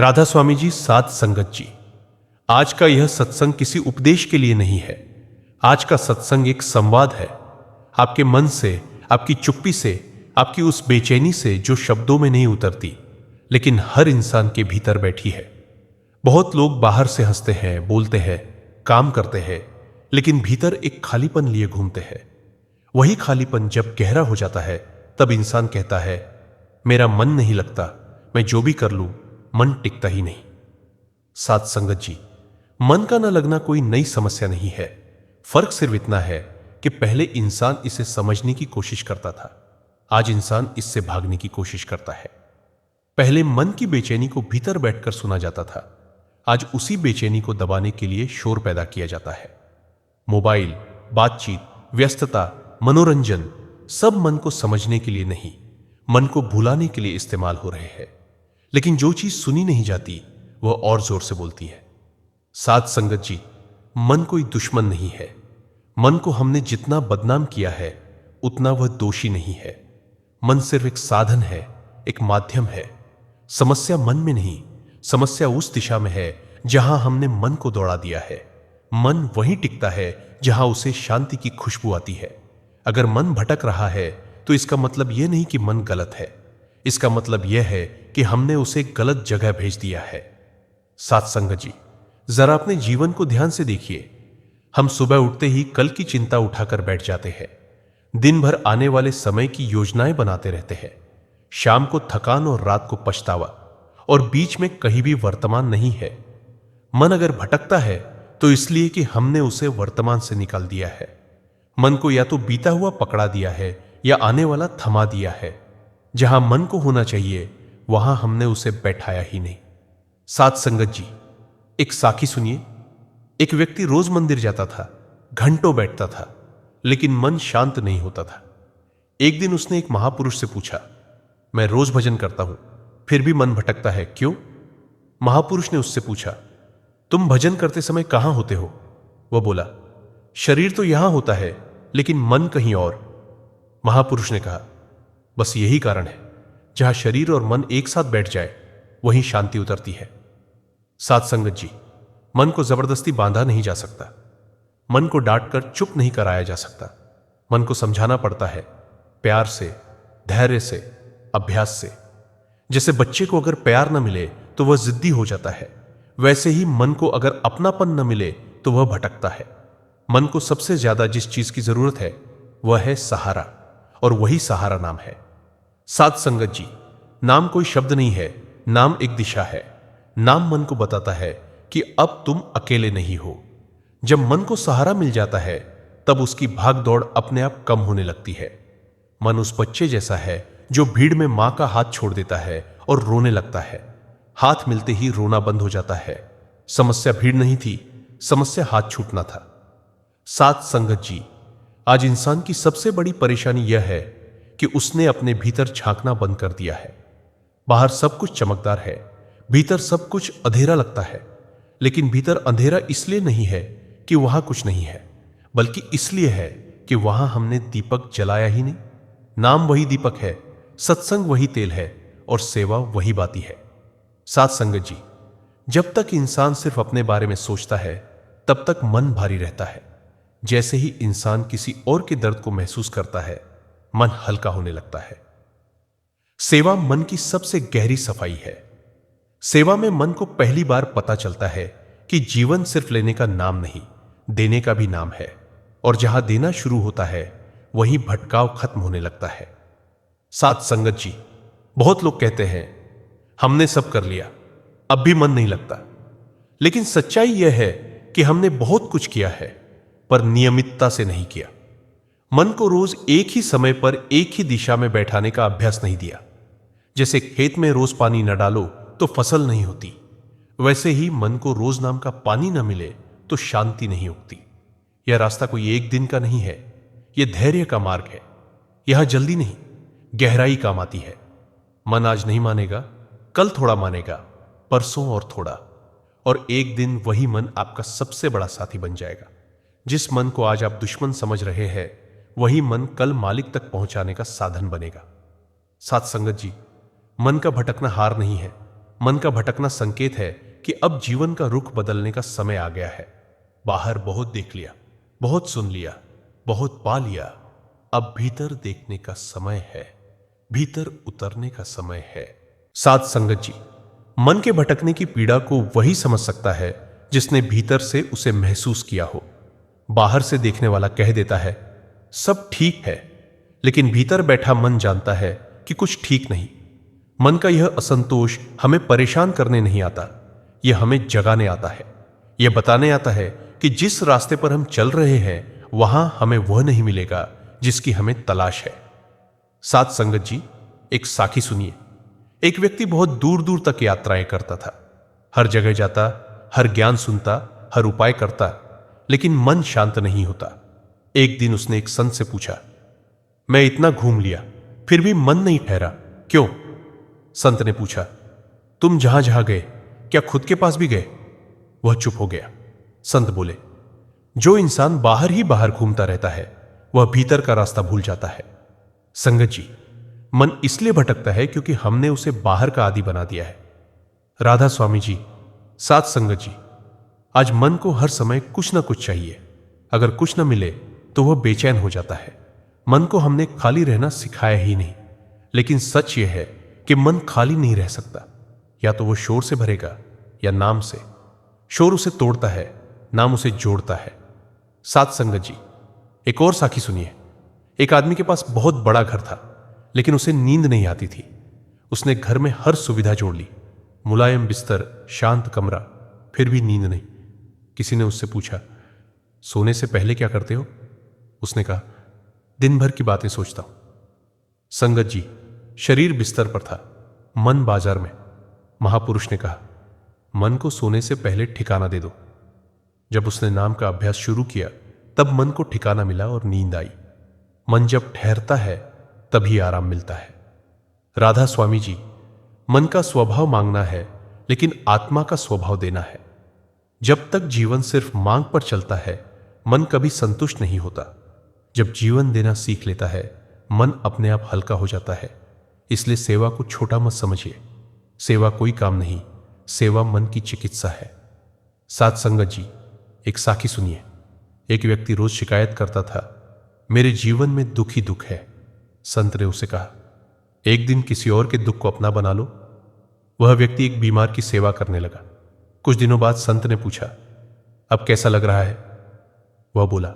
राधा स्वामी जी, सात संगत जी। आज का यह सत्संग किसी उपदेश के लिए नहीं है। आज का सत्संग एक संवाद है, आपके मन से, आपकी चुप्पी से, आपकी उस बेचैनी से जो शब्दों में नहीं उतरती लेकिन हर इंसान के भीतर बैठी है। बहुत लोग बाहर से हंसते हैं, बोलते हैं, काम करते हैं, लेकिन भीतर एक खालीपन लिए घूमते हैं। वही खालीपन जब गहरा हो जाता है तब इंसान कहता है, मेरा मन नहीं लगता, मैं जो भी कर लूं मन टिकता ही नहीं। सात संगत जी, मन का न लगना कोई नई समस्या नहीं है। फर्क सिर्फ इतना है कि पहले इंसान इसे समझने की कोशिश करता था, आज इंसान इससे भागने की कोशिश करता है। पहले मन की बेचैनी को भीतर बैठकर सुना जाता था, आज उसी बेचैनी को दबाने के लिए शोर पैदा किया जाता है। मोबाइल, बातचीत, व्यस्तता, मनोरंजन सब मन को समझने के लिए नहीं, मन को भुलाने के लिए इस्तेमाल हो रहे हैं। लेकिन जो चीज सुनी नहीं जाती वह और जोर से बोलती है। सात संगत जी, मन कोई दुश्मन नहीं है। मन को हमने जितना बदनाम किया है उतना वह दोषी नहीं है। मन सिर्फ एक साधन है, एक माध्यम है। समस्या मन में नहीं, समस्या उस दिशा में है जहां हमने मन को दौड़ा दिया है। मन वहीं टिकता है जहां उसे शांति की खुशबू आती है। अगर मन भटक रहा है तो इसका मतलब यह नहीं कि मन गलत है, इसका मतलब यह है कि हमने उसे गलत जगह भेज दिया है। सात संगत जी, जरा अपने जीवन को ध्यान से देखिए। हम सुबह उठते ही कल की चिंता उठाकर बैठ जाते हैं, दिन भर आने वाले समय की योजनाएं बनाते रहते हैं। शाम को थकान और रात को पछतावा, और बीच में कहीं भी वर्तमान नहीं है। मन अगर भटकता है तो इसलिए कि हमने उसे वर्तमान से निकाल दिया है। मन को या तो बीता हुआ पकड़ा दिया है या आने वाला थमा दिया है। जहां मन को होना चाहिए वहां हमने उसे बैठाया ही नहीं। सात संगत जी, एक साखी सुनिए। एक व्यक्ति रोज मंदिर जाता था, घंटों बैठता था, लेकिन मन शांत नहीं होता था। एक दिन उसने एक महापुरुष से पूछा, मैं रोज भजन करता हूं फिर भी मन भटकता है, क्यों? महापुरुष ने उससे पूछा, तुम भजन करते समय कहां होते हो? वह बोला, शरीर तो यहां होता है लेकिन मन कहीं और। महापुरुष ने कहा, बस यही कारण है, जहां शरीर और मन एक साथ बैठ जाए वहीं शांति उतरती है। सात संगत जी, मन को जबरदस्ती बांधा नहीं जा सकता, मन को डांटकर चुप नहीं कराया जा सकता। मन को समझाना पड़ता है, प्यार से, धैर्य से, अभ्यास से। जैसे बच्चे को अगर प्यार न मिले तो वह जिद्दी हो जाता है, वैसे ही मन को अगर अपनापन न मिले तो वह भटकता है। मन को सबसे ज्यादा जिस चीज की जरूरत है वह है सहारा, और वही सहारा नाम है। सात संगत जी, नाम कोई शब्द नहीं है, नाम एक दिशा है। नाम मन को बताता है कि अब तुम अकेले नहीं हो। जब मन को सहारा मिल जाता है तब उसकी भाग दौड़ अपने आप कम होने लगती है। मन उस बच्चे जैसा है जो भीड़ में मां का हाथ छोड़ देता है और रोने लगता है। हाथ मिलते ही रोना बंद हो जाता है। समस्या भीड़ नहीं थी, समस्या हाथ छूटना था। सात संगत जी, आज इंसान की सबसे बड़ी परेशानी यह है कि उसने अपने भीतर झांकना बंद कर दिया है। बाहर सब कुछ चमकदार है, भीतर सब कुछ अंधेरा लगता है। लेकिन भीतर अंधेरा इसलिए नहीं है कि वहां कुछ नहीं है, बल्कि इसलिए है कि वहां हमने दीपक जलाया ही नहीं। नाम वही दीपक है, सत्संग वही तेल है, और सेवा वही बाती है। सात संगत जी, जब तक इंसान सिर्फ अपने बारे में सोचता है तब तक मन भारी रहता है। जैसे ही इंसान किसी और के दर्द को महसूस करता है, मन हल्का होने लगता है। सेवा मन की सबसे गहरी सफाई है। सेवा में मन को पहली बार पता चलता है कि जीवन सिर्फ लेने का नाम नहीं, देने का भी नाम है। और जहां देना शुरू होता है वहीं भटकाव खत्म होने लगता है। सात संगत जी, बहुत लोग कहते हैं हमने सब कर लिया, अब भी मन नहीं लगता। लेकिन सच्चाई यह है कि हमने बहुत कुछ किया है, पर नियमितता से नहीं किया। मन को रोज एक ही समय पर एक ही दिशा में बैठाने का अभ्यास नहीं दिया। जैसे खेत में रोज पानी न डालो तो फसल नहीं होती, वैसे ही मन को रोज नाम का पानी न मिले तो शांति नहीं उगती। यह रास्ता कोई एक दिन का नहीं है, यह धैर्य का मार्ग है। यहां जल्दी नहीं, गहराई काम आती है। मन आज नहीं मानेगा, कल थोड़ा मानेगा, परसों और थोड़ा, और एक दिन वही मन आपका सबसे बड़ा साथी बन जाएगा। जिस मन को आज आप दुश्मन समझ रहे हैं वही मन कल मालिक तक पहुंचाने का साधन बनेगा। सात संगत जी, मन का भटकना हार नहीं है, मन का भटकना संकेत है कि अब जीवन का रुख बदलने का समय आ गया है। बाहर बहुत देख लिया, बहुत सुन लिया, बहुत पा लिया। अब भीतर देखने का समय है, भीतर उतरने का समय है। साथ संगत जी, मन के भटकने की पीड़ा को वही समझ सकता है जिसने भीतर से उसे महसूस किया हो। बाहर से देखने वाला कह देता है सब ठीक है, लेकिन भीतर बैठा मन जानता है कि कुछ ठीक नहीं। मन का यह असंतोष हमें परेशान करने नहीं आता, यह हमें जगाने आता है। यह बताने आता है कि जिस रास्ते पर हम चल रहे हैं वहां हमें वह नहीं मिलेगा जिसकी हमें तलाश है। साथ संगत जी, एक साखी सुनिए। एक व्यक्ति बहुत दूर दूर तक यात्राएं करता था, हर जगह जाता, हर ज्ञान सुनता, हर उपाय करता, लेकिन मन शांत नहीं होता। एक दिन उसने एक संत से पूछा, मैं इतना घूम लिया फिर भी मन नहीं ठहरा, क्यों? संत ने पूछा, तुम जहां जहां गए क्या खुद के पास भी गए? वह चुप हो गया। संत बोले, जो इंसान बाहर ही बाहर घूमता रहता है वह भीतर का रास्ता भूल जाता है। संगत जी, मन इसलिए भटकता है क्योंकि हमने उसे बाहर का आदी बना दिया है। राधा स्वामी जी, साथ संगत जी, आज मन को हर समय कुछ ना कुछ चाहिए। अगर कुछ ना मिले तो वह बेचैन हो जाता है। मन को हमने खाली रहना सिखाया ही नहीं, लेकिन सच यह है कि मन खाली नहीं रह सकता। या तो वो शोर से भरेगा या नाम से। शोर उसे तोड़ता है, नाम उसे जोड़ता है। साथ संगत जी, एक और साखी सुनिए। एक आदमी के पास बहुत बड़ा घर था, लेकिन उसे नींद नहीं आती थी। उसने घर में हर सुविधा जोड़ ली, मुलायम बिस्तर, शांत कमरा, फिर भी नींद नहीं। किसी ने उससे पूछा, सोने से पहले क्या करते हो? उसने कहा, दिन भर की बातें सोचता हूं। संगत जी, शरीर बिस्तर पर था, मन बाजार में। महापुरुष ने कहा, मन को सोने से पहले ठिकाना दे दो। जब उसने नाम का अभ्यास शुरू किया तब मन को ठिकाना मिला और नींद आई। मन जब ठहरता है तभी आराम मिलता है। राधा स्वामी जी, मन का स्वभाव मांगना है, लेकिन आत्मा का स्वभाव देना है। जब तक जीवन सिर्फ मांग पर चलता है मन कभी संतुष्ट नहीं होता। जब जीवन देना सीख लेता है मन अपने आप हल्का हो जाता है। इसलिए सेवा को छोटा मत समझिए। सेवा कोई काम नहीं, सेवा मन की चिकित्सा है। साथ संगत जी, एक साखी सुनिए। एक व्यक्ति रोज शिकायत करता था, मेरे जीवन में दुख ही दुख है। संत ने उसे कहा, एक दिन किसी और के दुख को अपना बना लो। वह व्यक्ति एक बीमार की सेवा करने लगा। कुछ दिनों बाद संत ने पूछा, अब कैसा लग रहा है? वह बोला,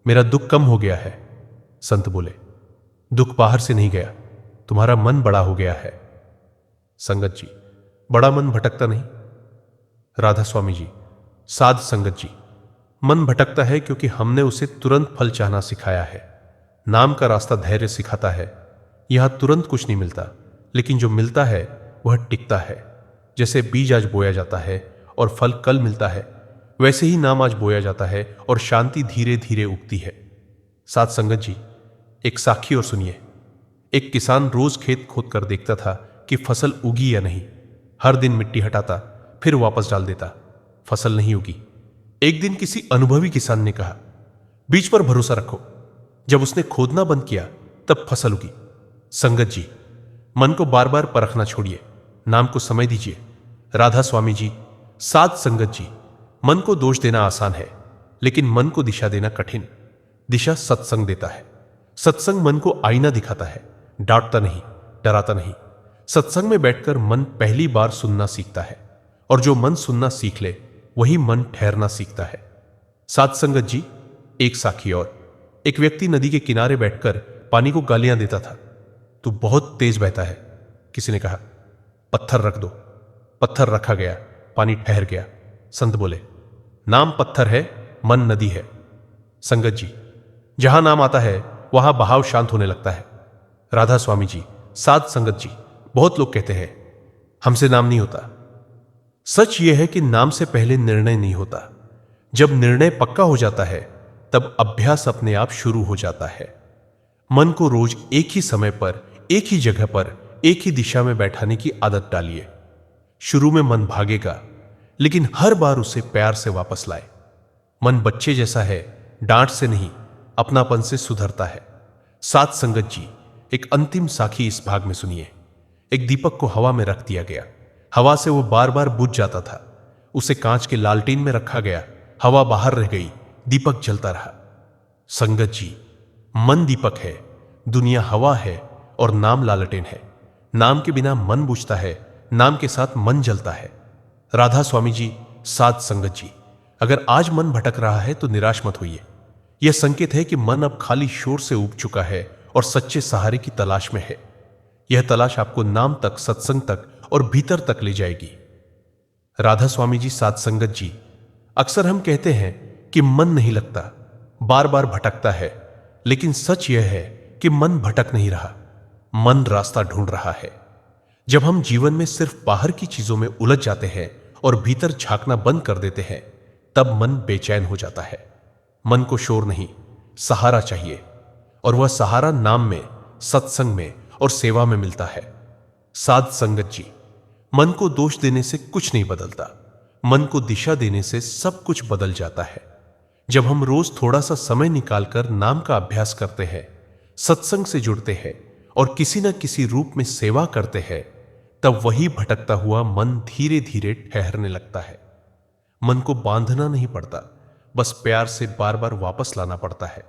मेरा दुख कम हो गया है। संत बोले, दुख बाहर से नहीं गया, तुम्हारा मन बड़ा हो गया है। संगत जी, बड़ा मन भटकता नहीं। राधा स्वामी जी, साध संगत जी, मन भटकता है क्योंकि हमने उसे तुरंत फल चाहना सिखाया है। नाम का रास्ता धैर्य सिखाता है। यहां तुरंत कुछ नहीं मिलता, लेकिन जो मिलता है वह टिकता है। जैसे बीज आज बोया जाता है और फल कल मिलता है, वैसे ही नाम आज बोया जाता है और शांति धीरे धीरे उगती है। साथ संगत जी, एक साखी और सुनिए। एक किसान रोज खेत खोद कर देखता था कि फसल उगी या नहीं। हर दिन मिट्टी हटाता, फिर वापस डाल देता, फसल नहीं उगी। एक दिन किसी अनुभवी किसान ने कहा, बीज पर भरोसा रखो। जब उसने खोदना बंद किया तब फसल उगी। संगत जी, मन को बार बार परखना छोड़िए, नाम को समय दीजिए। राधा स्वामी जी, साध संगत जी, मन को दोष देना आसान है, लेकिन मन को दिशा देना कठिन। दिशा सत्संग देता है। सत्संग मन को आईना दिखाता है, डांटता नहीं, डराता नहीं। सत्संग में बैठकर मन पहली बार सुनना सीखता है, और जो मन सुनना सीख ले वही मन ठहरना सीखता है। साध संगत जी, एक साखी और। एक व्यक्ति नदी के किनारे बैठकर पानी को गालियां देता था, तू बहुत तेज बहता है। किसी ने कहा, पत्थर रख दो। पत्थर रखा गया, पानी ठहर गया। संत बोले, नाम पत्थर है, मन नदी है। संगत जी, जहां नाम आता है वहां बहाव शांत होने लगता है। राधा स्वामी जी, साध संगत जी, बहुत लोग कहते हैं हमसे नाम नहीं होता। सच यह है कि नाम से पहले निर्णय नहीं होता। जब निर्णय पक्का हो जाता है तब अभ्यास अपने आप शुरू हो जाता है। मन को रोज एक ही समय पर, एक ही जगह पर, एक ही दिशा में बैठाने की आदत डालिए। शुरू में मन भागेगा, लेकिन हर बार उसे प्यार से वापस लाए। मन बच्चे जैसा है, डांट से नहीं, अपनापन से सुधरता है। साथ संगत जी, एक अंतिम साखी इस भाग में सुनिए। एक दीपक को हवा में रख दिया गया। हवा से वो बार बार बुझ जाता था। उसे कांच के लालटेन में रखा गया, हवा बाहर रह गई, दीपक जलता रहा। संगत जी, मन दीपक है, दुनिया हवा है और नाम लालटेन है। नाम के बिना मन बुझता है, नाम के साथ मन जलता है। राधा स्वामी जी, साध संगत जी, अगर आज मन भटक रहा है तो निराश मत होइए। यह संकेत है कि मन अब खाली शोर से ऊब चुका है और सच्चे सहारे की तलाश में है। यह तलाश आपको नाम तक, सत्संग तक और भीतर तक ले जाएगी। राधा स्वामी जी, साध संगत जी, अक्सर हम कहते हैं कि मन नहीं लगता, बार बार भटकता है, लेकिन सच यह है कि मन भटक नहीं रहा, मन रास्ता ढूंढ रहा है। जब हम जीवन में सिर्फ बाहर की चीजों में उलझ जाते हैं और भीतर झांकना बंद कर देते हैं, तब मन बेचैन हो जाता है। मन को शोर नहीं, सहारा चाहिए, और वह सहारा नाम में, सत्संग में और सेवा में मिलता है। साध संगत जी, मन को दोष देने से कुछ नहीं बदलता, मन को दिशा देने से सब कुछ बदल जाता है। जब हम रोज थोड़ा सा समय निकालकर नाम का अभ्यास करते हैं, सत्संग से जुड़ते हैं और किसी न किसी रूप में सेवा करते हैं, तब वही भटकता हुआ मन धीरे धीरे ठहरने लगता है। मन को बांधना नहीं पड़ता, बस प्यार से बार बार वापस लाना पड़ता है।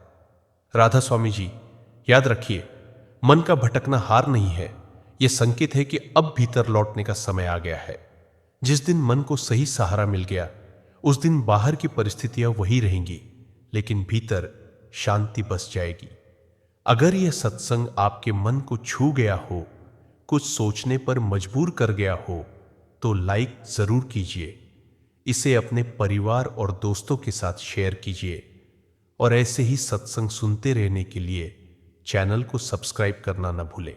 राधा स्वामी जी, याद रखिए, मन का भटकना हार नहीं है, यह संकेत है कि अब भीतर लौटने का समय आ गया है। जिस दिन मन को सही सहारा मिल गया, उस दिन बाहर की परिस्थितियां वही रहेंगी, लेकिन भीतर शांति बस जाएगी। अगर यह सत्संग आपके मन को छू गया हो, कुछ सोचने पर मजबूर कर गया हो, तो लाइक जरूर कीजिए। इसे अपने परिवार और दोस्तों के साथ शेयर कीजिए और ऐसे ही सत्संग सुनते रहने के लिए चैनल को सब्सक्राइब करना न भूलें।